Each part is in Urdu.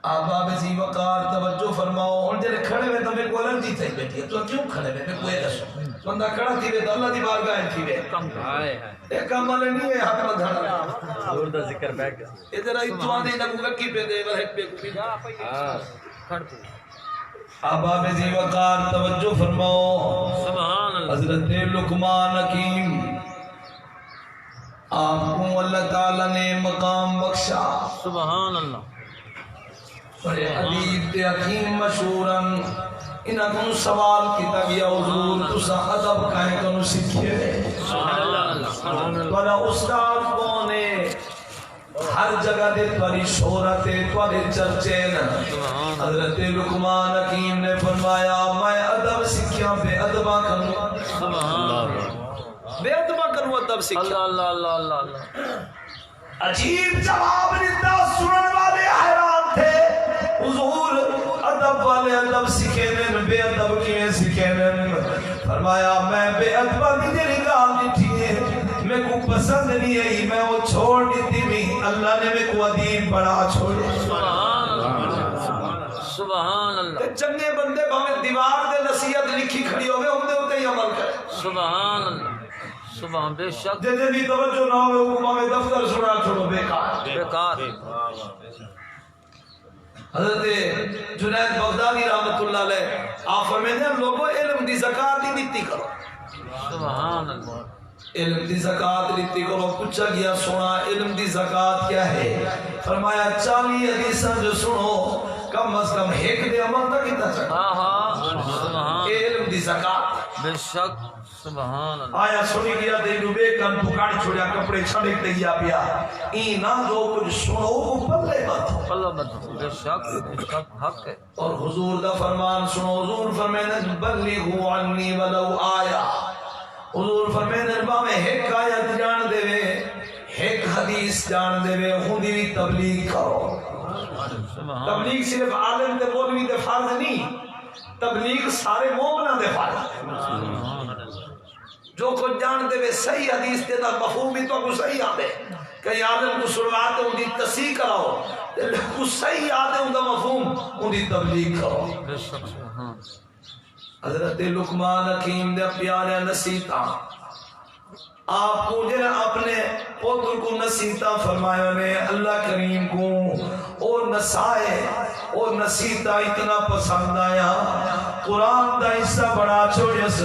آبا بزی وقار توجہ فرماؤ اور جلے کھڑے میں تمہیں کو الرجی تھی بیٹھی ہے تو کیوں کھڑے میں کوئی دسو بندہ کھڑا تھی تو اللہ دی بارگاہ تھی وے ایک عمل نہیں ہے ہاتھ بدھانا حضور دا ذکر بیک ادھر اتوان دے نبو لکی پہ دے ور ہیک پہ کو بھی آبا بزی وقار توجہ فرماؤ سبحان اللہ حضرت لقمان حکیم آپ کو اللہ تعالیٰ نے مقام بخشا سبحان اللہ بڑے ادیب تے حکیم مشہورن انہاں کو سوال کیتا گیا حضور تسا ادب کہیں کو سیکھے تھوڑا استاد کون ہے ہر جگہ دے تمہاری شہرت ہے تمہارے چرچے نا حضرت لقمان حکیم نے فرمایا میں ادب سیکھیا بے ادبا کروں بے ادبا کروں ادب سیکھیا اللہ اللہ اللہ اللہ عجیب جواب دیتا سنن والے حیران تھے حضور ادب والے ادب سکھے دن بے ادب کیویں سکھے دن فرمایا میں بے ادب دی جڑی گال ڈٹھی ہے میں کو پسند نہیں آئی میں وہ چھوڑ دیتی بھی اللہ نے میں کو ادیب بڑا چھوڑے سبحان اللہ چنگے بندے بھاویں دیوار دے نصیحت لکھی کھڑی ہوے ہم دے اوتے ہی عمل کرے سبحان اللہ سبحان بے شک جے دی توجہ نہ ہوے حکم میں دفتر سنا چھوڑو بیکار بیکار حضرت جنید بغدادی رحمت اللہ علیہ آپ فرماتے ہیں لوگوں علم دی زکات ہی دیتی کرو سبحان اللہ علم دی زکات دیتی کرو پوچھا گیا سونا علم دی زکات کیا ہے فرمایا 40 حدیثاں جو سنو کم از کم ایک دے عمل تک کتا چکا سبحان علم دی زکات بے شک سبحان اللہ آیا سنی گیا دے ڈوبے کن پکاڑ چھوڑیا کپڑے چھڑک دیا پیا اینا جو کچھ سنو وہ پلے بات اللہ بدو بے شک حق ہے اور حضور دا فرمان سنو حضور فرمائے بلغوا عنی ولو آیا حضور فرمائے نربا میں ایک آیت جان دے وے ایک حدیث جان دے وے خودی بھی تبلیغ کرو تبلیغ صرف عالم دے مولوی دے فرض نہیں تبلیغ سارے مومنہ دے فرض جو کچھ جان دے وے صحیح حدیث دے دا مفہوم بھی تو کو صحیح آدے کئی عالم کو سنواتے ان دی تصحیح کراؤ کو صحیح آدے ان دا مفہوم ان دی تبلیغ کرو بے شک سبحان حضرت لقمان حکیم دے پیارے نصیحتاں آپ کو جنہیں اپنے پوتر کو نصیحتاں فرمایا نے اللہ کریم کو اور نسائے اور نصیحتاں اتنا پسند آیا قرآن دا حصہ بڑا چھوڑیس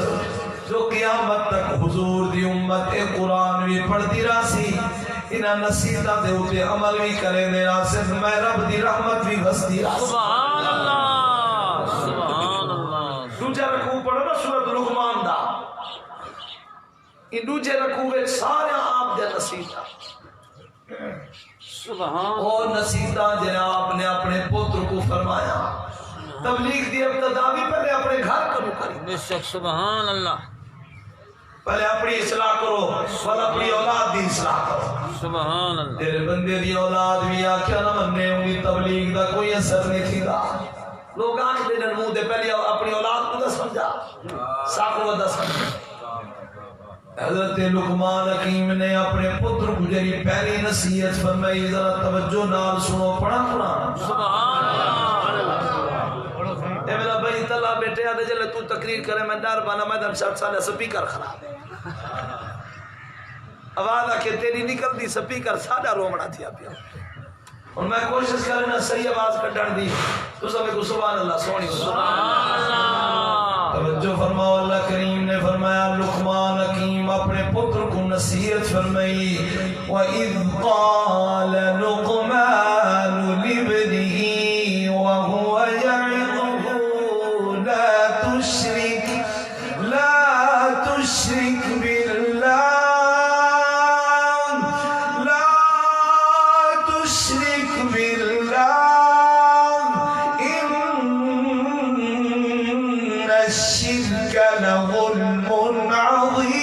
جو قیامت تک حضور دی امت قرآن بھی پڑھتی راسی انہاں نصیحتاں دے ہوتے عمل بھی کرے دے راسے میں رب دی رحمت بھی بستی راسی سبحان اللہ سبحان اللہ دوجہ رکوع پڑھو نا سورۃ لقمان دا ان دوجہ رکوع میں سارے آپ دے نصیحتاں سبحان اور نصیحتاں جنہیں آپ نے اپنے پتر کو فرمایا تبلیغ دی ابتدا بھی پہلے اپنے گھر کرو کری بے شک سبحان اللہ پہلے اپنی اصلاح کرو پھر اپنی اولاد دی اصلاح کرو سبحان اللہ تیرے بندے دی اولاد بھی آکھیا نہ مننے ہوئی تبلیغ دا کوئی اثر نہیں تھی دا لوگ آنکھ دے منہ دے پہلے اپنی اولاد کو دا سمجھا ساکو دا سمجھا حضرت لقمان حکیم نے اپنے پتر کو جری پہلی نصیحت فرمائی ذرا توجہ نال سنو پڑھا قرآن سبحان اللہ اے میرا بھائی تلا بیٹے آدھے جلے تو تقریر کرے میں ڈر بانا میں دم شرط سالے سپیکر خراب ہے آواز آکے تیری نکل دی سپیکر سادہ رومڑا تھیا پیا اور میں کوشش کرنا صحیح آواز کٹھڑ دی تو سب کو سبحان اللہ سونی سبحان اللہ توجہ فرماؤ اللہ کریم نے فرمایا لقمان حکیم اپنے پتر کو نصیحت فرمائی وَإِذْ قَالَ لُقْمَانُ لِابْنِهِ وَهُوَ يَعِظُهُ لَا تُشْرِكْ بِاللَّهِ الشرك لظلم عظيم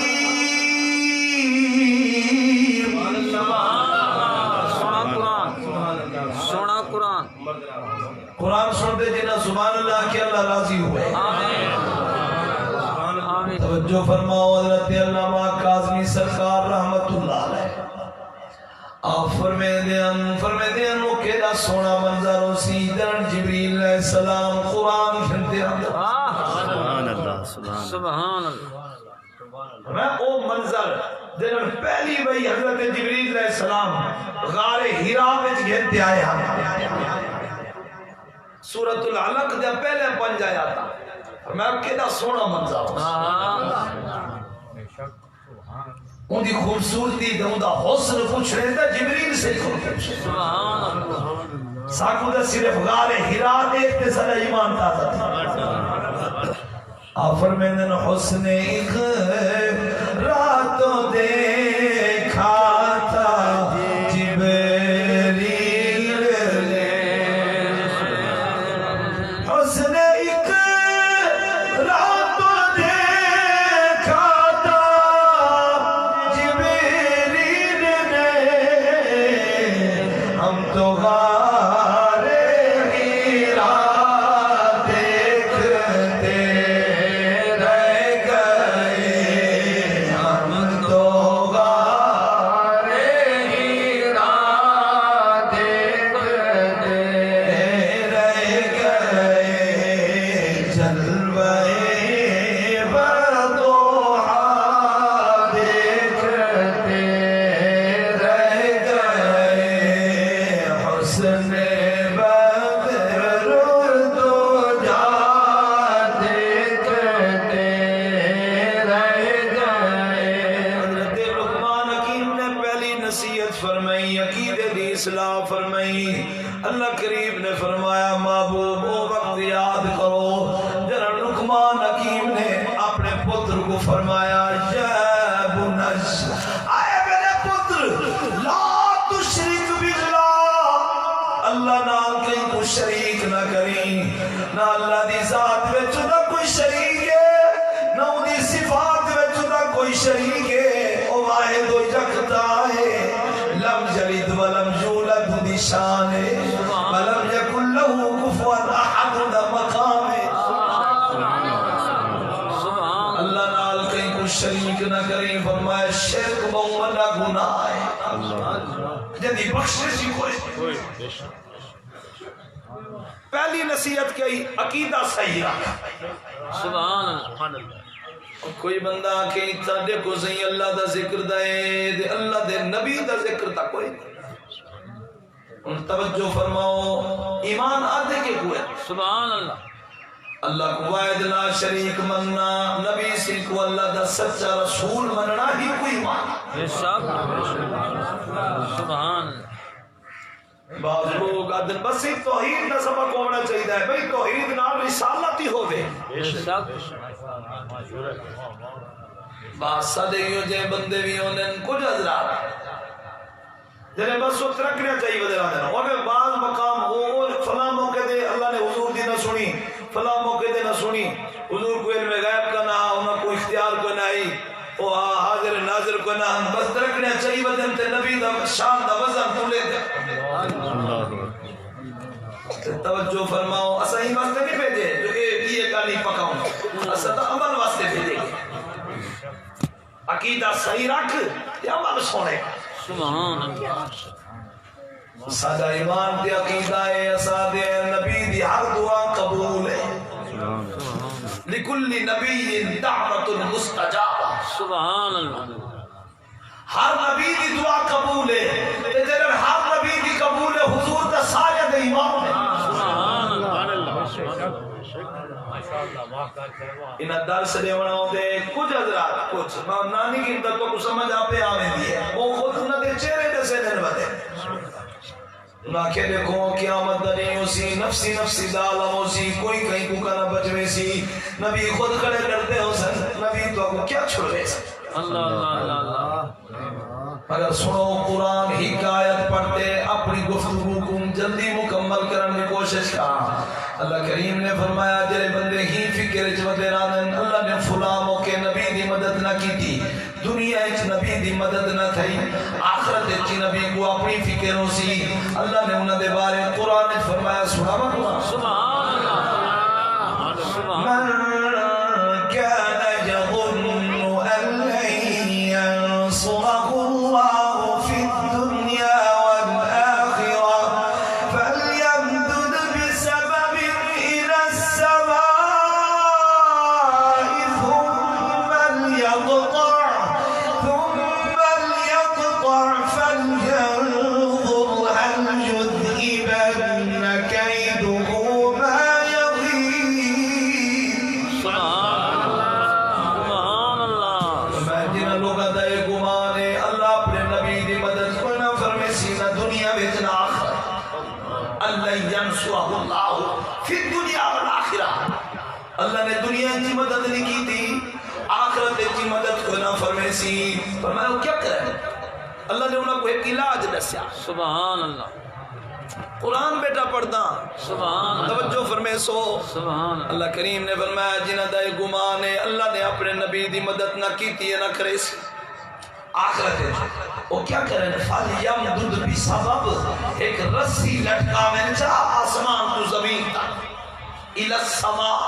سونا قرآن قرآن سنتے جنہ سبحان اللہ کہ اللہ راضی ہوئے آمین توجہ فرماؤ حضرت علامہ کاظمی سرکار رحمت اللہ علیہ آپ فرمے دین وہ کیدا سونا منظر ہو سی جن جبریل علیہ السلام قرآن کھنتے آندر سبحان اللہ سبحان اللہ میں او منظر جن پہلی بھئی حضرت جبریل علیہ السلام غار ہیرا وچ گھنتے آئے سورۃ العلق دے پہلے پنج آیا تھا میں کیڑا سونا منظر ان دی خوبصورتی تے ان دا حسن پوچھ رہے تھے جبریل سے سبحان اللہ ساکو دا صرف غار ہیرا دیکھتے سارا ایمان تازہ تھا آپ فرمیندن حسن ایک راتوں دیکھا تھا جبریل نے حسن ایک راتوں دیکھا تھا جبریل نے ہم تو غار ہیرا دیکھتے رہ گئے ہم تو غار ہیرا دیکھتے رہ گئے جلوے بردوحا دیکھتے رہ گئے حسن بدر دو جا دیکھتے رہ گئے حضرت لقمان حکیم نے پہلی نصیحت فرمائی عقیدے دی اصلاح فرمائی اللہ کریم نے فرمایا محبوب وہ وقت یاد کرو جنہاں لقمان حکیم نے اپنے پتر کو فرمایا یا بنش آئے میرے پتر لا تشرک باللہ اللہ نال کہیں کو شریک نہ کریں نہ اللہ دی ذات میں چودہ کوئی شریک ہے نہ انہی صفات میں چودہ کوئی شریک ہے او واحد و یکتا ہے لم یلد ولم یولد دی شان ہے ولم یکن لہو کفوا احد دا مقام ہے اللہ نال کہیں کو شریک نہ کریں فرمایا شرک بہت گناہ ہے جدی بخشش ہی کوئی پہلی نصیحت کہی عقیدہ صحیح رکھ سبحان اللہ کوئی بندہ کہ تاڑے کو صحیح اللہ دا ذکر دے دے اللہ دے نبی دا ذکر تا کوئی ان توجہ فرماؤ ایمان آدھے کے کوئے سبحان اللہ اللہ کو واحد لا شریک مننا نبی سے کو اللہ دا سچا رسول مننا ہی کوئی ایمان بے شک سبحان اللہ بعض لوگ آدھن بس ایک توحید نہ سبق ہونا چاہیے ہے بھئی توحید نال رسالت ہی ہوئے بے شک بعض صدیوں جائے بندے بھی ہونے کچھ حضرات جنہیں بس وہ ترکنے چاہیے بدلا دینا اور بعض مقام اور فلاں موقع دے اللہ نے حضور دی نہ سنی فلاں موقع دے نہ سنی حضور کو علم غیب کا نہ انہاں کو اختیار کو نہ ہی وہ حاضر ناظر کو نہ بس ترکنے چاہیے بدن تے نبی دا شان دا وزن تولے توجہ فرماؤ اسا ہی واسطے نہیں بھیجے جو یہ کالی پکاؤں اسا تو عمل واسطے بھیجے گے عقیدہ صحیح رکھ یا عمل سونے سبحان اللہ سادہ ایمان دی عقیدہ ہے اسا دے نبی دی ہر دعا قبول ہے لکل نبی دعوت مستجابہ سبحان اللہ ہر نبی دی دعا قبول ہے تے جنہاں ہر نبی دی قبول ہے حضور دا سارے دے ایمان ہے سبحان انہاں درس دیونا ہوندے کچھ حضرات کچھ نانی کی تو کو سمجھ آپے آویں دی ہے وہ خود انہاں دے چہرے دے سے دن بدے انہاں کہ دیکھو قیامت دنی اسی نفسی نفسی دالم اسی کوئی کہیں کو کنا بچوے سی نبی خود کھڑے کرتے ہو سن نبی تو کو کیا چھوڑے سن اللہ اللہ اللہ اگر سنو قرآن حکایت پڑھتے اپنی گفتگو کو جلدی مکمل کرنے کی کوشش کرا اللہ کریم نے فرمایا جرے بندے ہی فکر چوتے رانن اللہ نے فلاں موقع نبی دی مدد نہ کی تھی دنیا اچ نبی دی مدد نہ تھی آخرت اچ نبی کو اپنی فکر ہو سی اللہ نے انہوں دے بارے قرآن اچ فرمایا سبحان اللہ سبحان اللہ سبحان من كان يظن أن لن ينصره الله في الدنيا والآخرة دنیا وچ نہ آخرت اللہ ینصرہ اللہ فی الدنیا والآخرہ اللہ نے دنیا کی مدد نہیں کی تھی آخرت کی مدد کو نہ فرمے سی فرمایا وہ کیا کرے اللہ نے انہوں کو ایک علاج دسیا سبحان اللہ قرآن بیٹا پڑھتا سبحان اللہ توجہ فرمے سو سبحان اللہ اللہ کریم نے فرمایا جنہ دا گمان ہے اللہ نے اپنے نبی دی مدد نہ کی تھی نہ کرے سی آخرت ہے وہ کیا کریں فَلْيَمْدُدْ بِسَبَبْ ایک رسی لٹکا میں چاہ آسمان تو زمین تک إِلَى السَّمَاء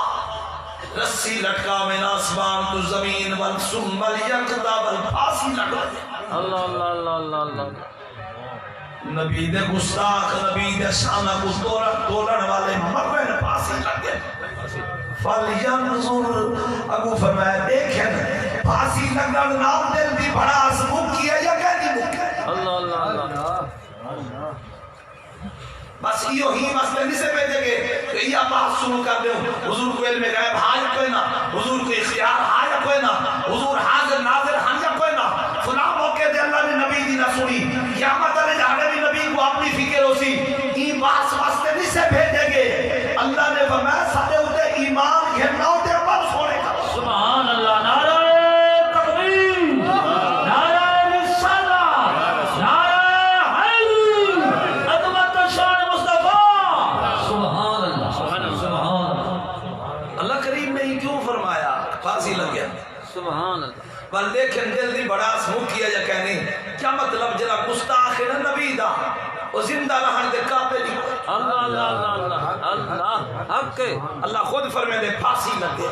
رسی لٹکا میں آسمان تو زمین وَالْسُمَّ الْيَقْدَ وَالْفَاسِ لٹکا اللہ اللہ اللہ اللہ اللہ نبی دے گستاخ نبی دے شانہ کو تولن والے مرمین پاسی لگے فَلْيَنْظُرْ اگو فرمایا دیکھیں پاسی لگن نام دل دی بڑا سمک کیا یا کہہ دی مکہ اللہ اللہ اللہ بس یہ ہی مسئلہ نہیں سے پیدے گے کہ یہ بات سنو کر دے حضور کو علم غیب حاج کوئی نہ حضور کو اختیار حاج کوئی نہ حضور حاضر ناظر حاجہ کوئی نہ فلاں موقع دے اللہ نے نبی دی نہ سنی قیامت علیہ جانے بھی نبی کو اپنی فکر ہو سی یہ بات واسطے نہیں سے بھیجے گے اللہ نے فرمایا سارے ہوتے ایمان گھرنا ہوتے عمل سونے کا سبحان اللہ نعرہ تکبیر نعرہ رسالہ نعرہ حیدر عظمت شان مصطفیٰ سبحان اللہ سبحان اللہ اللہ کریم نے ہی کیوں فرمایا پھانسی لگ گیا سبحان اللہ بل دیکھیں جلدی بڑا سمک کیا یا کہنے کیا مطلب جنہ گستاخ ہے نا نبی دا وہ زندہ رہن دے کعبے دی اللہ اللہ اللہ اللہ اللہ حق ہے اللہ خود فرمے دے پھانسی لگ گیا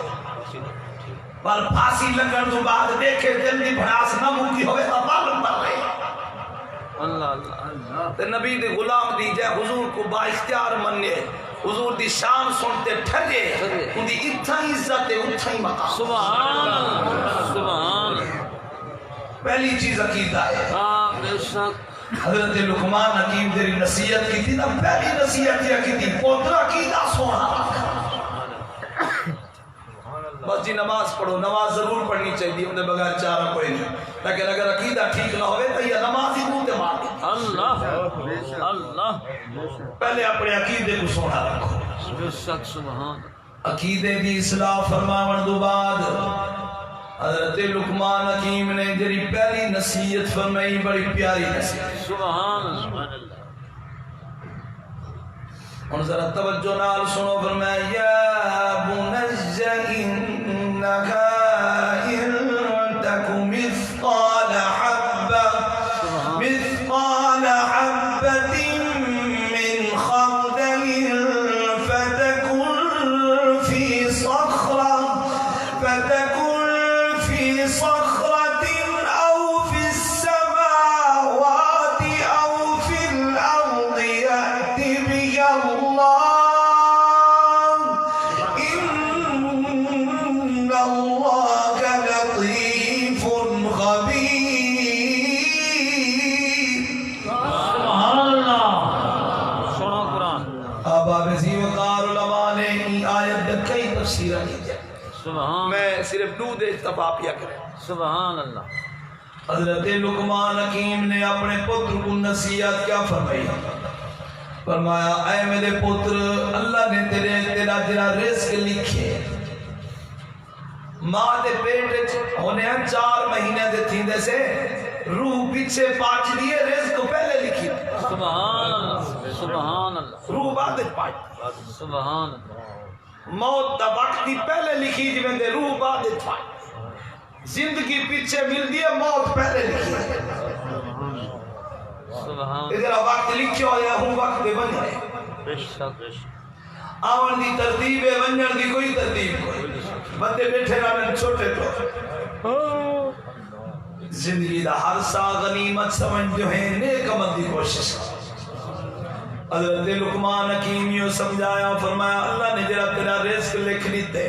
بل پھانسی لگن تو بعد دیکھے جلدی بڑاس نہ مکی ہوئے تو معلوم پر رہے اللہ اللہ تے نبی دے غلام دی جائے حضور کو با اختیار مننے حضور دی شان سنتے ٹھگے ان دی اتھا عزت ہے اتھا ہی مقام سبحان اللہ سبحان پہلی چیز عقیدہ ہے بے شک حضرت لقمان حکیم تیری نصیحت کی تھی نا پہلی نصیحت یہ کی تھی پوتر عقیدہ سونا بس جی نماز پڑھو نماز ضرور پڑھنی چاہیے انہیں بغیر چارہ کوئی نہیں لیکن اگر عقیدہ ٹھیک نہ ہوئے تو یہ نماز ہی منہ تے مار دے اللہ اللہ پہلے اپنے عقیدے کو سونا رکھو بے شک سبحان عقیدے دی اصلاح فرماون دو بعد حضرت لقمان حکیم نے جری پہلی نصیحت فرمائی بڑی پیاری نصیحت سبحان اللہ اور ذرا توجہ نال سنو فرمایا یا بنی انکا ان تک مثقال حبت من خردل فتکن فی صخرة أو في السماوات أو في الأرض يأت بها الله إن الله لطيف خبير سبحان اللہ سنو قرآن آباب ذی وقار علماء نے آیت دے کئی تفسیرہ کی جائے سبحان میں صرف دو دے اتفاق کیا کریں سبحان اللہ حضرت لقمان حکیم نے اپنے پتر کو نصیحت کیا فرمائی فرمایا اے میرے پتر اللہ نے تیرا جرا رزق لکھے ماں دے پیٹ ہونے ہیں 4 مہینے دے تھیندے سے روح پیچھے پاچ دیئے رزق پہلے لکھی سبحان اللہ سبحان اللہ روح بعد پاچ سبحان اللہ موت دا وقت دی پہلے لکھی جی میں دے روح بعد پاچ زندگی پیچھے مل دی ہے موت پہلے لکھی ہے سبحان ادھر وقت لکھے ہو یا ہوں وقت دے بن جائے بے شک بے شک آون دی ترتیب ہے ونجن دی کوئی ترتیب کوئی بندے بیٹھے رہنے چھوٹے تو زندگی دا ہر سا غنیمت سمجھ جو ہے نیک عمل دی کوشش حضرت لقمان حکیم یوں سمجھایا فرمایا اللہ نے جرا تیرا رزق لکھ لیتے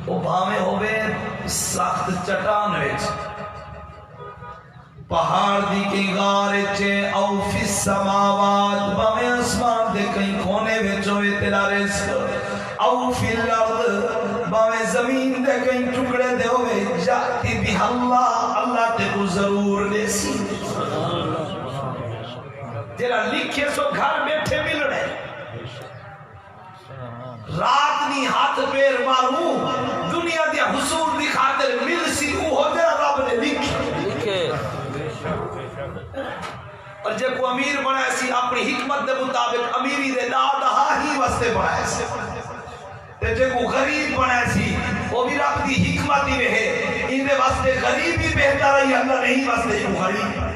وہ بھاویں ہوئے سخت چٹان وچ پہاڑ دی کی غار چے او فی السماوات بھاویں اسمان دے کہیں کونے وچ ہوئے تیرا رزق او فی الارض بھاویں زمین دے کہیں ٹکڑے دے ہوئے جاتی بھی اللہ اللہ تے کو ضرور دے سی جڑا لکھے سو گھر بیٹھے ملنے رات نہیں ہاتھ پیر ماروں دنیا دیا حصول دی خاطر مل سی وہ جڑا رب نے لکھے اور جے کو امیر بنائے سی اپنی حکمت دے مطابق امیری دے دہا ہی واسطے بنائے سی تے جے کو غریب بنائے سی وہ بھی رب دی حکمت ہی رہے ان دے واسطے غریب ہی بہتر ہے اللہ نہیں واسطے جو غریب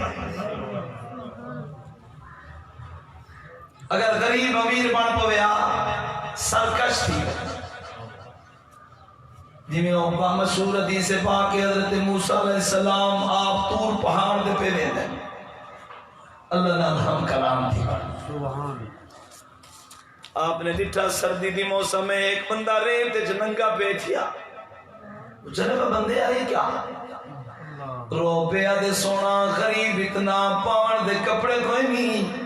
اگر غریب امیر بن پویا سرکش تھی جی میں اوپا مشہور حدیث پاک حضرت موسیٰ علیہ السلام آپ طور پہاڑ دے پہ ویندے اللہ نہ ہم کلام تھی آپ نے ڈٹھا سردی دی موسم میں ایک بندہ ریت وچ ننگا بیٹھیا جناب بندے آئے کیا رو پیا دے سونا غریب اتنا پاون دے کپڑے کوئی نہیں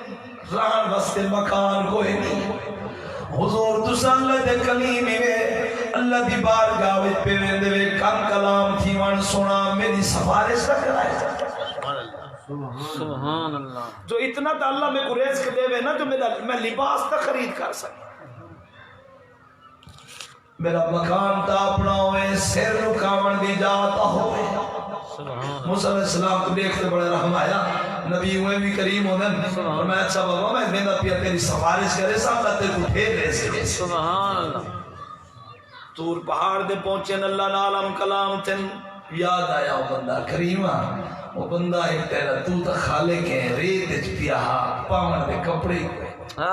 رہن واسطے مکان کوئی نہیں حضور تساں اللہ دے کلیم اللہ دی بارگاہ وچ پہ ویندے وے کلام تھی وان سونا میری سفارش نہ کرائے سبحان اللہ جو اتنا تا اللہ میں کو رزق دے وے نا جو میں لباس تا خرید کر سکتا میرا مکان تا اپنا ہوئے سیر رکاون دی جاتا ہوئے موسیٰ علیہ السلام کو دیکھتے بڑے رحم آیا نبی ہوئے بھی کریم ہونے اور میں اچھا بابا میں دینا پیا تیری سفارش کرے سامنا تیرے کو پھیر رہے سے سبحان اللہ تور پہاڑ دے پہنچے اللہ نالم کلام تن یاد آیا وہ بندہ کریمہ وہ بندہ ایک تیرا تو تا خالق ہے ریت اچ پیا پاون دے کپڑے کوئے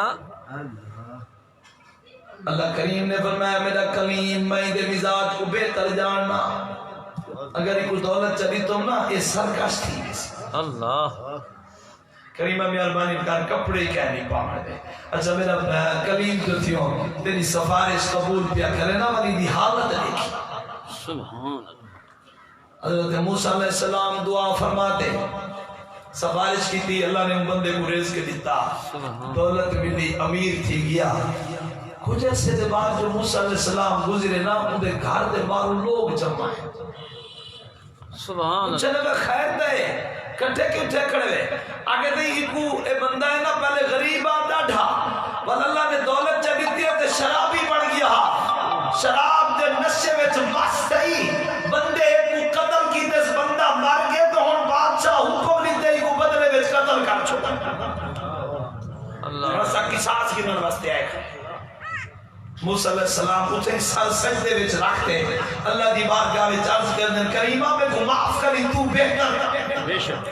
اللہ کریم نے فرمایا میرا کلیم میں دے مزاج کو بہتر جاننا اگر یہ کچھ دولت چلی تم نا یہ سرکش تھی اللہ کریمہ مہربانی کر کپڑے کیا نہیں پاون دے اچھا میرا کلیم جو تھیوں تیری سفارش قبول پیا کرے نا والی دی حالت دیکھی سبحان اللہ حضرت موسیٰ علیہ السلام دعا فرماتے سفارش کی تھی اللہ نے بندے کو رزق دیتا دولت ملی امیر تھی گیا کچھ ایسے دے بعد جو موسیٰ علیہ السلام گزرے نا ان دے گھر دے بارو لوگ جمع ہیں سبحان اللہ چلے میں خیر دے کٹھے کیوں ٹھے کھڑے ہوئے آگے دے ایکو اے بندہ ہے نا پہلے غریب آتا ڈھا بل اللہ نے دولت چلی تھی تے شرابی بڑھ گیا شراب دے نشے وچ مست ہی بندے کو قتل کی تے بندہ مر گئے تو ہن بادشاہ حکم دیتے کو بدلے وچ قتل کر چھوڑا اللہ رسا قصاص گنن واسطے آئے موسیٰ علیہ السلام اسے سر سجدے وچ رکھتے اللہ دی بارگاہ وچ عرض کردن کریمہ میں کو معاف کری تو بہتر بے شک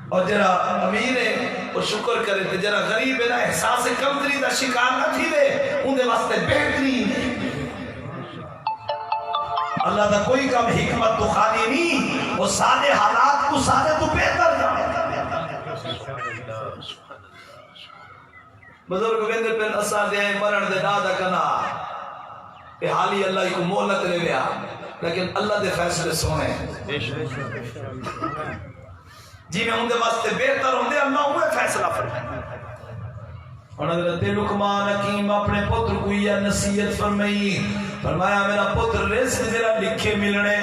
اور جرا امیر ہے وہ شکر کرے تے جرا غریب ہے نا احساس کمتری دا شکار نہ تھی وے ان دے واسطے بہترین ہے اللہ دا کوئی کم حکمت تو خالی نہیں وہ سارے حالات کو سارے تو بہتر جانے بزرگ ویندے پہن اساں دے مرن دے دادا کنا کہ حالی اللہ کو مولت لے لیا لیکن اللہ دے فیصلے سونے جی میں ان دے واسطے بہتر ہوں دے اللہ ہوئے فیصلہ فرمائے اور حضرت لقمان حکیم اپنے پتر کو یہ نصیحت فرمائی فرمایا میرا پتر رزق جرا لکھے ملنے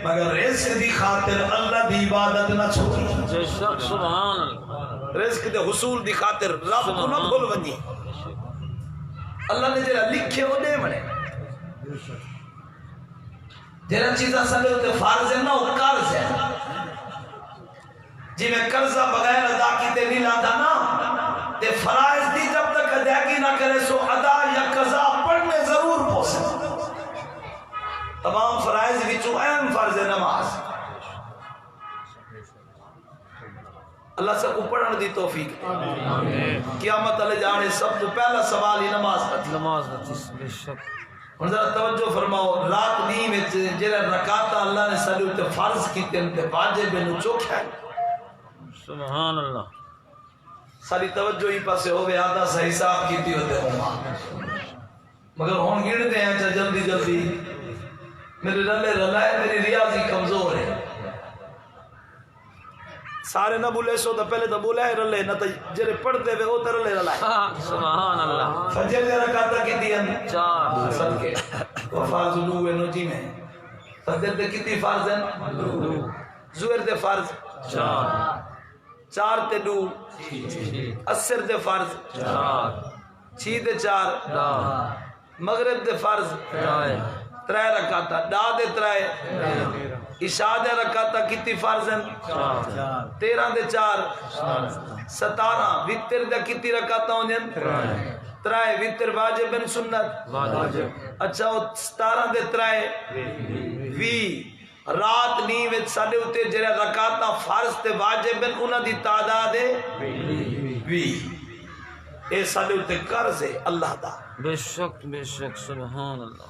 مگر رزق دی خاطر اللہ دی عبادت نہ چھوڑی سبحان اللہ رزق دے حصول دی خاطر رب کو نہ بھول ونجی اللہ نے جرا لکھے وہ دے بنے جرا چیزاں سارے ہوتے فارض ہے نہ وہ قرض ہے جی میں قرضہ بغیر ادا کیتے نہیں لاتا نا تے فرائض دی جب تک ادائیگی نہ کرے سو ادا یا قضا پڑھنے ضرور پہنچے تمام فرائض وچوں اہم فرض ہے نماز اللہ سے کو پڑھن دی توفیق قیامت علیہ جانے سب تو پہلا سوال ہی نماز کا نماز بے شک اور ذرا توجہ فرماؤ رات دین وچ جڑا رکعت اللہ نے سارے تے فرض کیتے تے واجب نو چوکھا ہے سبحان اللہ ساری توجہ ہی پاسے ہوئے آدھا سا حساب کیتی ہوتے ہوں مگر ہون گڑتے ہیں جلدی جلدی میرے رلے رلائے میری ریاضی کمزور ہے سارے نہ بولے سو تو پہلے تو بولا ہے رلے نہ تو جرے پڑھتے ہوئے وہ تو رلے رلائے سبحان اللہ فجر جرہ کہتا کیتی ہیں چار اصل کے وفارز لوے نوٹی میں فجر دے کتی فارز ہیں زور دے فارز چار 4 تے 2 اثر دے فرض 6 تے 4 مغرب دے فرض 3 رکعتاں دا دے 3 عشاء دے رکعتاں کتی فرض ہیں 13 دے 4 17 وتر دے کتی رکعتاں ہوندیں 3 وتر واجب بن سنت اچھا 17 دے 3 20 رات نی وچ ساڈے اوتے جڑے رکعتاں فرض تے واجب ہیں انہاں دی تعداد ہے 20 اے ساڈے اوتے قرض ہے اللہ دا بے شک سبحان اللہ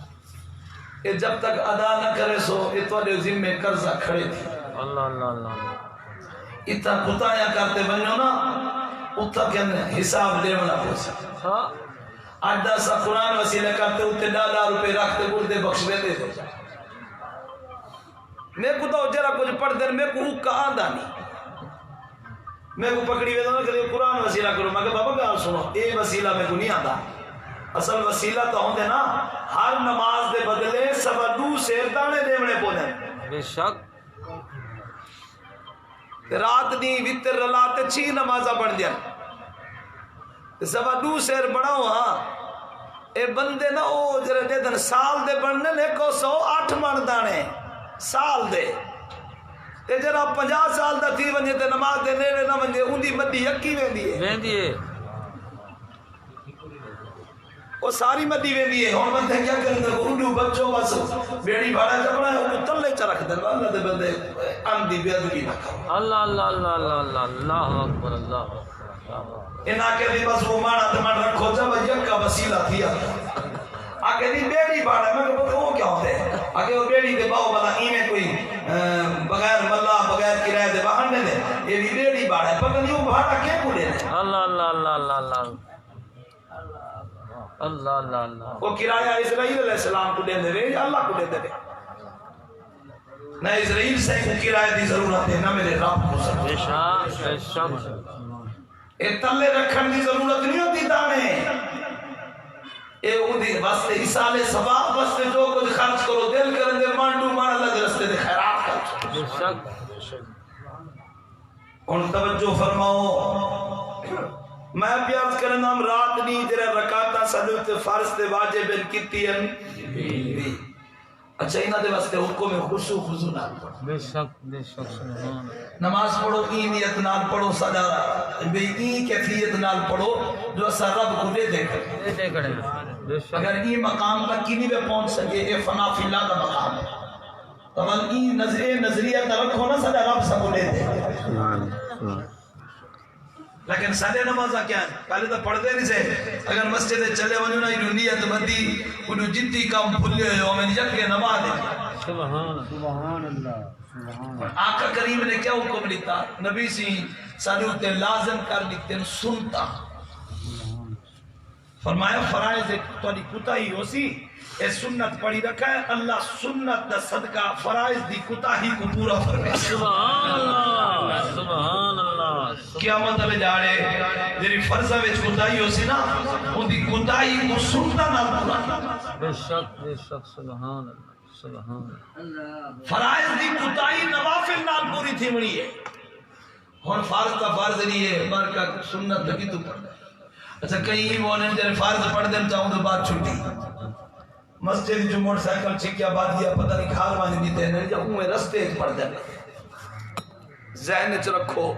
یہ جب تک ادا نہ کرے سو یہ تواڈے ذمے قرضہ کھڑے تھی اللہ اللہ اللہ اتنا کتایا کرتے بنو نا اتنا کہ حساب لینا پوچھا ہاں آج 10 قرآن وسیلہ کرتے اتنے 10 روپے رکھتے بولتے بخش دے دے میں کو تو جرا کچھ پڑھ دیں میں کو کا آندہ نہیں میں کو پکڑی ویدہ نا کہ قرآن وسیلہ کرو میں کہ بابا گال سنو اے وسیلہ میں کو نہیں آندہ اصل وسیلہ تو ہوندے نا ہر نماز دے بدلے سوا 2 سیر دانے دیونے پودیں بے شک رات دی وتر رلاتے 6 نمازہ بڑھ دیا سوا 2 سیر بڑھاؤ ہاں اے بندے نا او جرے دے دن سال دے بڑھنے لے کو 108 من دانے سال دے تے جرا 50 سال دا تھی ونجے تے نماز دے نیڑے نہ ونجے ان دی مدی یکی ویندی ہے ویندی ہے وہ ساری مدی ویندی ہے ہن بندے کیا کرن دے اونڈو بچوں بس بیڑی بھاڑا چپڑا ہے اونڈو تلے چ رکھ دے اللہ دے بندے ان دی بے ادبی نہ کرو اللہ اللہ اللہ اللہ اللہ اکبر اللہ انہاں کے بھی بس وہ مانا تے من رکھو جب یکا وسیلہ تھیا آگے دی بیڑی بھاڑا میں کہ وہ کیا ہوتے ہیں آگے وہ بیڑی دے باؤ بلا ایمیں کوئی بغیر ملا بغیر کرایہ دے باہر دے یہ بھی بیڑی بھاڑا ہے پتہ نہیں وہ بھاڑا کیا کو دے اللہ اللہ اللہ اللہ اللہ اللہ اللہ اللہ وہ کرایہ اسرائیل علیہ السلام کو دے دے یا اللہ کو دے دے نہ اسرائیل سے کو کرایہ دی ضرورت ہے نہ میرے رب کو بے شک بے شک اے تلے رکھن دی ضرورت نہیں ہوتی دانے اے اودی واسطے ایصال ثواب واسطے جو کچھ خرچ کرو دل کرن دے مانڈو مان اللہ دے راستے دے خیرات کرو بے شک ان توجہ فرماؤ میں بیعت کرنا ہم رات نہیں جرے رکعتاں سجود فرض تے واجب کیتی ہیں اچھا انہاں دے واسطے حکم خشوع خضوع نال پڑھو بے شک سبحان نماز پڑھو ای نیت نال پڑھو سدا بے ای کیفیت نال پڑھو جو اسا رب کو دے دے یہ دے کڑے بے شک اگر ای مقام تک کی نہیں پہنچ سکے اے فنا فی اللہ کا مقام ہے تو ای نظریہ نہ رکھو نا سدا رب سب کو دے دے لیکن سارے نمازاں کیا ہیں پہلے تو پڑھتے نہیں سے اگر مسجد چلے ونجو نا یہ نیت بدی انہوں جتنی کام بھلے ہو میں یک کے نماز دے سبحان اللہ آقا کریم نے کیا حکم دیتا نبی سی سالوتے لازم کر دیتے سنتا فرمایا فرائض تواڈی کوتاہی ہو سی اے سنت پڑھی رکھا ہے اللہ سنت دا صدقہ فرائض دی کوتاہی کو پورا فرمائے سبحان اللہ سبحان اللہ قیامت والے جاڑے جڑی فرضاں وچ کوتاہی ہو سی نا اون دی کوتاہی کو سنتا نال پورا بے شک سبحان اللہ فرائض دی کوتاہی نوافل نال پوری تھی منی ہے ہن فرض دا فرض نہیں ہے برکت سنت لگی تو پڑھ اچھا کئی بولیں جب فرض پڑھ دیں چاہوں تو بات چھوٹی مسجد جو موٹر سائیکل چھکیا بات دیا پتہ نہیں کھال وانی دیتے ہیں یا اوہ رستے پڑھ دیں ذہن چ رکھو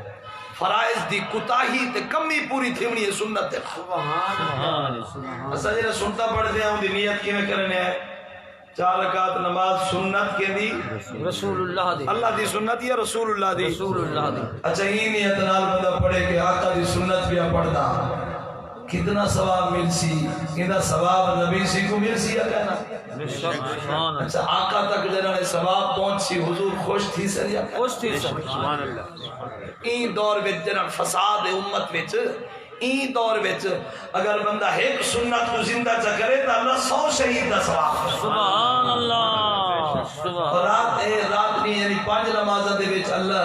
فرائض دی کوتاہی تے کمی پوری تھیونی ہے سنت ہے سبحان اسا جڑا سنتا پڑھ دے ہوں دی نیت کیویں کرنے ہے 4 رکعت نماز سنت کے دی رسول اللہ دی اللہ دی سنت یا رسول اللہ دی رسول اللہ دی اچھا یہ نیت نال بندہ پڑھے کہ آقا دی سنت بھی پڑھدا کتنا ثواب مل سی کتنا ثواب نبی سی کو مل سی یا کہنا بے شک سبحان اللہ اچھا آقا تک جنہوں نے ثواب پہنچ سی حضور خوش تھی سر یا خوش تھی سبحان اللہ این دور وچ جنہاں فساد ہے امت وچ این دور وچ اگر بندہ ایک سنت کو زندہ چا کرے تو اللہ 100 شہید دا ثواب سبحان اللہ سبحان رات نہیں یعنی 5 نمازاں دے وچ اللہ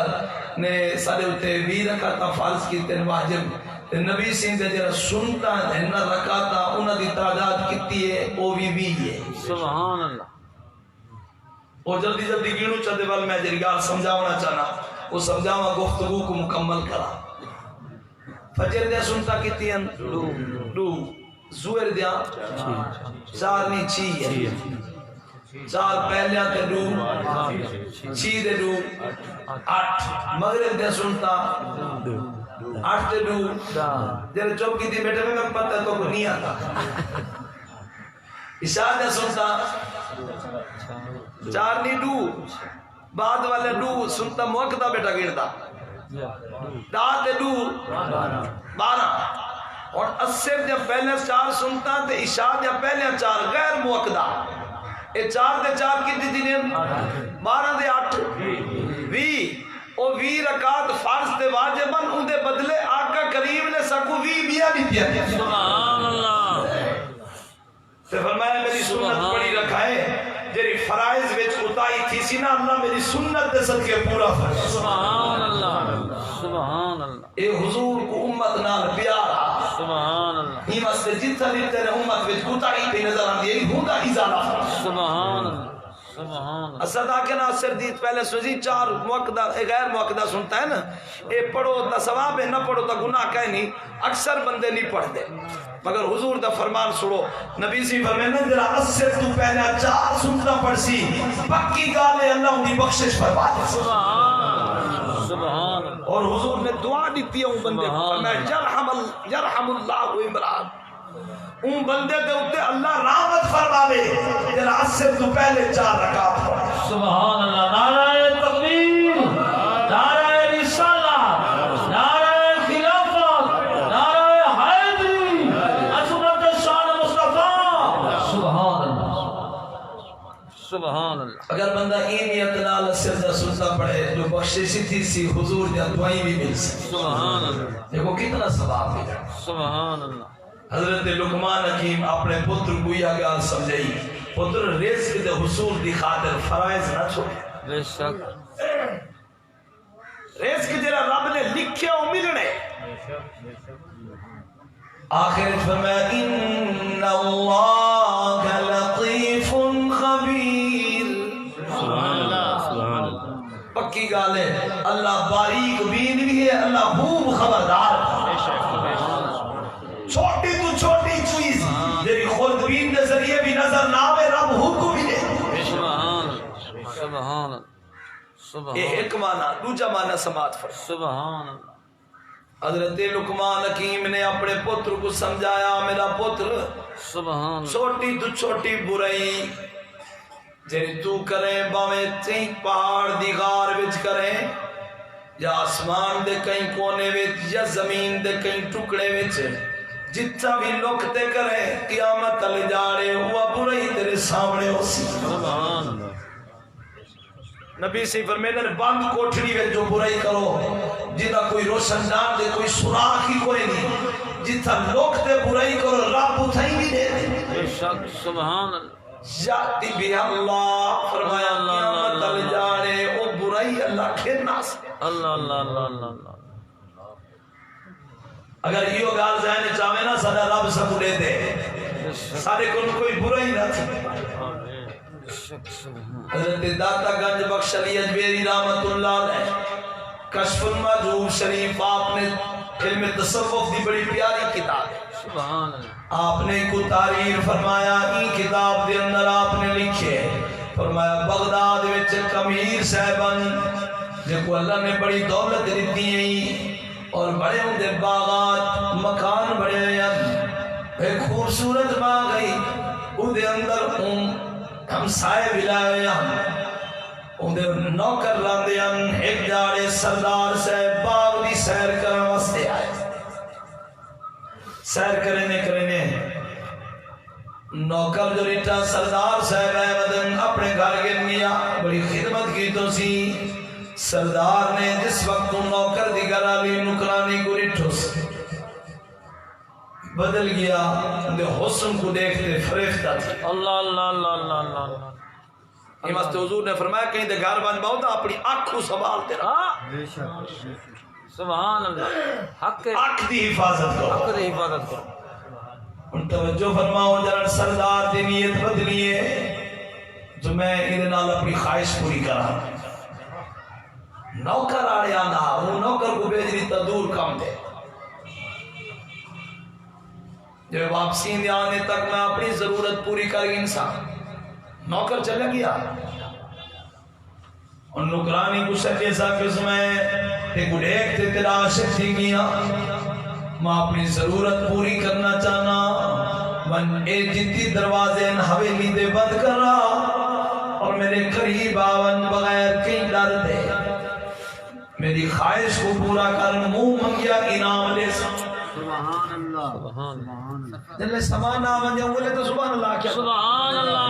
نے سارے اوتے 20 رکعتاں فرض کیتے واجب نبی سنگھ دے جڑا سنتا ہے نہ رکعتاں انہاں دی تعداد کتنی ہے او بھی 20 ہے سبحان اللہ او جلدی گنو چدے وال میں جڑی گل سمجھاونا چاہنا وہ سمجھاوا گفتگو کو مکمل کرا فجر دیا سنتا کتنی ہیں دو زور دیا چار نہیں چھی ہے چار پہلیاں تے دو چھی دے دو آٹھ مغرب دیا سنتا آٹھ تے دو جب چوب کی تھی بیٹے میں پتہ تو کو نہیں آتا عشاء دیا سنتا چار نہیں دو بعد والے دو سنتا موقع بیٹا گرتا داتے دو 12 اور اثر جب پہلے 4 سنتا تے عشاء جب پہلے 4 غیر موقع اے 4 دے 4 کی دی 12 دے 8 20 او 20 رکعت فرض تے واجبن ان دے بدلے آقا کریم نے سکو 20 بیا بھی دیا سبحان اللہ تے فرمایا میری سنت پڑی رکھائے جری فرائض وچ اتائی تھی سی نا اللہ میری سنت دے صدقے پورا فرض سبحان اللہ سبحان اللہ اے حضور کو امت نال پیارا سبحان اللہ یہ واسطے جتنا بھی تیرے امت وچ اتائی پہ نظر آندی ہے ہوندا ازالہ فرض سبحان اللہ سبحان اللہ اسدا کے نا سر دیت پہلے سوزی 4 موقع غیر موقع سنتا ہے نا اے پڑھو تا ثواب ہے نہ پڑھو تا گناہ کہیں نہیں اکثر بندے نہیں پڑھتے مگر حضور دا فرمان سنو نبی سی فرمائے نا جرا اسر تو پہلے 4 سنتا پڑھ سی پکی گالے اللہ ان کی بخشش فرما دے سبحان اللہ اور حضور نے دعا دیتی ہے ان بندے کو فرمایا یرحم اللہ عمران ان بندے دے اوتے اللہ رحمت فرماوے جرا اسر تو پہلے 4 رکعت پڑھ سبحان اللہ نعرہ تکبیر نعرہ رسالہ نعرہ خلافت نعرہ حیدری عظمت شان مصطفیٰ سبحان اللہ سبحان اللہ اگر بندہ این نیت نال سجدہ سجدہ پڑھے جو بخشش تھی سی حضور دی دعائیں بھی مل سکتی سبحان اللہ دیکھو کتنا ثواب ہے سبحان اللہ حضرت لقمان حکیم اپنے پتر کو یہ گال سمجھائی پتر رزق دے حصول دی خاطر فرائض نہ چھوڑے بے شک رزق جڑا رب نے لکھیا او ملنے آخر فرمایا ان اللہ لطیف خبیر سبحان اللہ سبحان اللہ پکی گال ہے اللہ باریک بین بھی ہے اللہ خوب خبردار چھوٹی تو چھوٹی چیز جیری خود بین دے ذریعے بھی نظر نہ آوے رب حکم بھی دے سبحان سبحان سبحان یہ ایک معنی دوجا معنی سماعت فرما سبحان اللہ حضرت لقمان حکیم نے اپنے پتر کو سمجھایا میرا پتر سبحان چھوٹی تو چھوٹی برائی جیری تو کریں باویں چیں پہاڑ دی غار وچ کریں یا آسمان دے کہیں کونے وچ یا زمین دے کہیں ٹکڑے وچ جتنا بھی لوکتے کریں قیامت تلے جاڑے ہوا برائی تیرے سامنے ہو سی سبحان اللہ نبی سی فرمینے بند کوٹھڑی میں جو برائی کرو جنہ کوئی روشن دان دے کوئی سراخ ہی کوئی نہیں جتنا لوکتے برائی کرو رب اتھائی بھی دے دے بے شک سبحان اللہ جاتی بھی اللہ فرمایا قیامت تلے جاڑے او برائی اللہ کھیرنا سے اللہ اللہ اللہ اللہ اللہ اگر یہ گال ذہن چاہے نا سارا رب سب دے دے سارے کوئی برائی نہ تھی حضرت داتا گنج بخش علی اجمیری رحمت اللہ علیہ کشف المحجوب شریف آپ نے علم تصوف دی بڑی پیاری کتاب ہے سبحان اللہ آپ نے کو تعریر فرمایا این کتاب دے اندر آپ نے لکھے فرمایا بغداد وچ کمیر صاحبن جے کو اللہ نے بڑی دولت دیتی ہے اور بڑے ان دے باغات مکان بڑے ہیں ایک خوبصورت باغ ہے ان دے اندر ہم سائے بلائے ہیں ان دے نوکر لاندے ہیں ایک جاڑے سردار صاحب باغ دی سیر کرنے واسطے آئے سیر کرنے نوکر جو ریٹا سردار صاحب احمدن اپنے گھر گر گیا بڑی خدمت کی تو سی سردار نے جس وقت نوکر دی گرالی نکرانی کو ریٹھوس بدل گیا اندے حسن کو دیکھتے فریفتہ تھا اللہ اللہ اللہ اللہ اللہ اللہ امام حضور نے فرمایا کہیں دے گھر بن باؤ اپنی آنکھ کو سنبھال تیرا سبحان اللہ حق آنکھ دی حفاظت کرو حق دی حفاظت کرو ان توجہ فرماؤ جرن سردار دی نیت بدلی ہے جو میں ادھے نال اپنی خواہش پوری کرا نوکر آڑے آنا وہ نوکر کو بھیج رہی تا دور کام دے جو واپسی میں آنے تک میں اپنی ضرورت پوری کر گئی انسان نوکر چلا گیا ان نوکرانی کو سچے سا کس میں ایک گھڑیک تھے تیرا عاشق تھی گیا میں اپنی ضرورت پوری کرنا چاہنا من اے جتی دروازے حویلی دے بند کر رہا اور میرے قریب آون بغیر کہیں ڈر دے میری خواہش کو پورا کر منہ منگیا انعام لے سبحان اللہ سبحان اللہ دل سامان آون جاؤں بولے تو سبحان اللہ کیا سبحان اللہ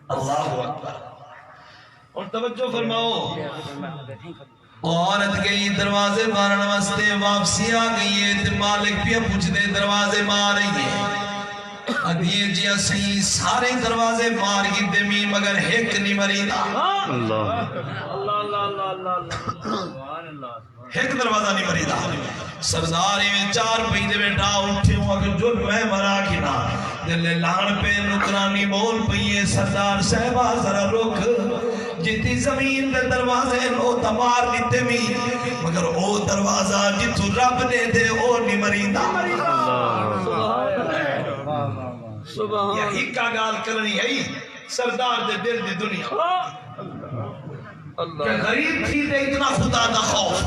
اللہ اکبر اور توجہ فرماؤ عورت گئی دروازے مارن واسطے واپسی آ گئی ہے تے مالک پیا پوچھتے دروازے مار رہی ہے ادیے جی اسی سارے دروازے مار گئی دمی مگر ایک نہیں مری دا اللہ اللہ اللہ ایک دروازہ نہیں مری دا سرداری میں 4 پہیدے میں ڈا اٹھے ہوں اگر جو میں مرا کی نا دل لان پہ نکرانی بول پہیے سردار صاحبہ ذرا رک جتی زمین دے دروازے نو تمار لیتے بھی مگر او دروازہ جتو رب نے دے او نہیں مریدہ یہی کا گال کرنی ہے سردار دے دل دی دنیا کہ غریب تھی دے اتنا خدا دا خوف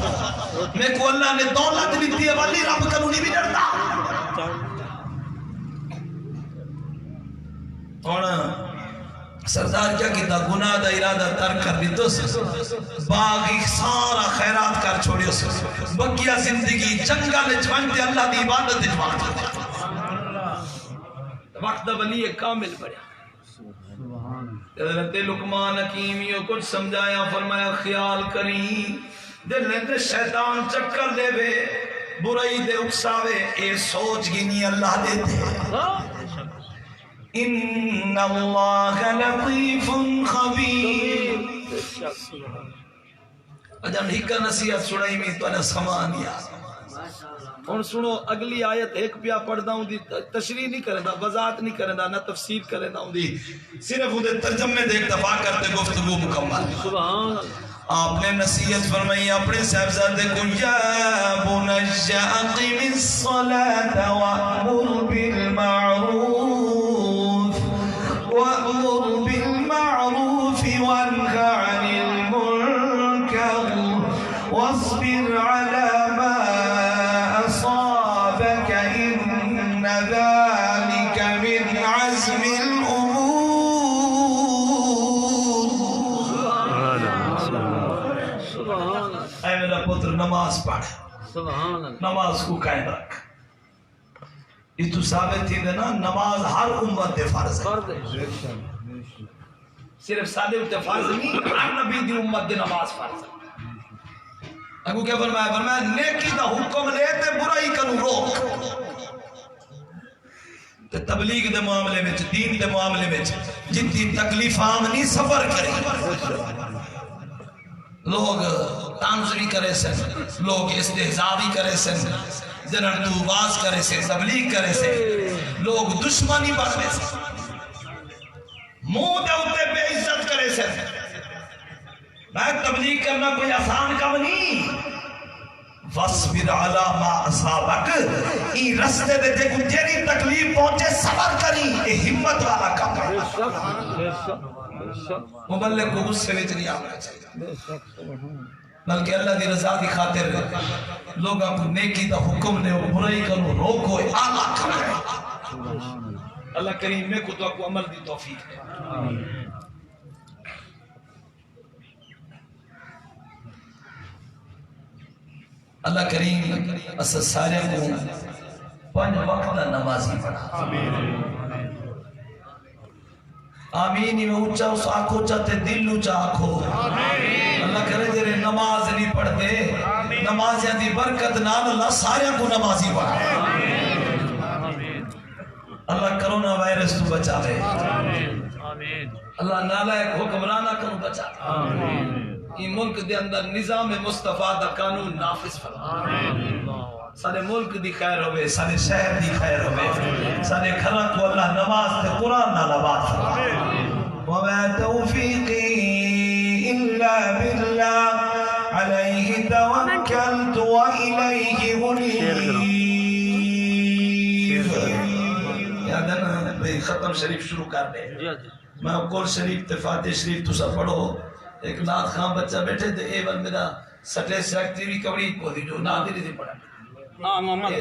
میں کو اللہ نے دولت بھی دی والی رب کنونی بھی ڈرتا اور سردار کیا کیتا گناہ دا ارادہ ترک کر دی تو باغی سارا خیرات کر چھوڑی اس بقیہ زندگی جنگل چونتے اللہ دی عبادت اجوان وقت ولی کامل پڑیا حضرت لقمان حکیم یہ کچھ سمجھایا فرمایا خیال کری دل نے شیطان چکر دے وے برائی دے اکساوے اے سوچ گینی اللہ دیتے ان اللہ لطیف خبیر اجم ہکا نصیحت سنائی میں تو انہیں سمانیا اور سنو اگلی آیت ایک پیا پڑھ دا ہوں دی تشریح نہیں کریں دا وضاحت نہیں کریں دا نہ تفسیر کریں دا ہوں دی صرف انہیں ترجمے دیکھ دفاع کرتے گفتگو مکمل سبحان آپ نے نصیحت فرمائی اپنے صاحبزادے کو یا بنی اقم الصلاة وأمر بالمعروف وانه عن المنكر واصبر على ما أصابك إن ذلك من عزم الأمور اے میرا پتر نماز پڑھ نماز کو قائم رکھ یہ تو ثابت تھی نا نماز ہر امت دے فرض ہے صرف سادے تے فرض نہیں ہر نبی دی امت دے نماز فرض ہے اگو کیا فرمایا نیکی دا حکم لے تے برائی کنو روک تے تبلیغ دے معاملے میں دین دے معاملے میں جتنی تکلیف عام نہیں صبر کرے لوگ طنز بھی کرے سن لوگ استہزاء بھی کرے سن جنن تو باز کرے سے تبلیغ کرے سے لوگ دشمنی بڑھے سے منہ دے ہوتے بے عزت کرے سے میں تبلیغ کرنا کوئی آسان کام نہیں وَاصْبِرْ عَلَى مَا أَصَابَكَ ای رستے دے جے کو جیری تکلیف پہنچے صبر کری یہ ہمت والا کام ہے مبلغ کو غصے میں نہیں آنا چاہیے بلکہ اللہ دی رضا دی خاطر لوگاں کو نیکی دا حکم دے اور برائی کرو روکو اعلیٰ کرو اللہ کریم میں کو تو آپ کو عمل دی توفیق ہے اللہ کریم اسا سارے کو 5 وقت نمازی پڑھا آمین میں اونچا اس آنکھوں چاہتے دل اونچا آنکھوں اللہ کرے جرے نماز نہیں پڑھتے نمازیاں دی برکت نال اللہ سارے کو نمازی پڑھا اللہ کرونا وائرس تو بچا لے اللہ نالائک حکمرانہ کو بچا یہ ملک دے اندر نظام مصطفیٰ دا قانون نافذ فرما سارے ملک دی خیر ہوئے سارے شہر دی خیر ہوئے سارے گھراں کو اللہ نماز تے قرآن نال آباد فرما وما توفیقی الا إلا بالله عليه توكلت وإليه أنيب. یاد ہے نا بھئی ختم شریف شروع کر دے. میں قول شریف تے فاتح شریف تو سب پڑھو. ایک نات خان بچہ بیٹھے تھے اے بن میرا سٹے سیکٹری بھی کبڑی کو دی جو نات دی پڑھا.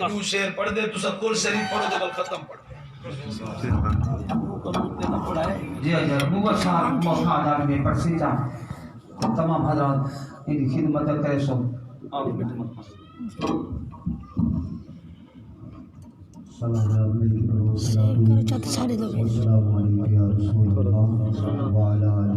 تو شیر پڑھ دے تو سب قول شریف پڑھو دے بل ختم پڑھ. جی حضرت مغل صاحب موقع آدھار میں پرسی تھا تمام حضرات ان کی خدمت کرے سو السلام علیکم ورحمۃ اللہ وبرکاتہ.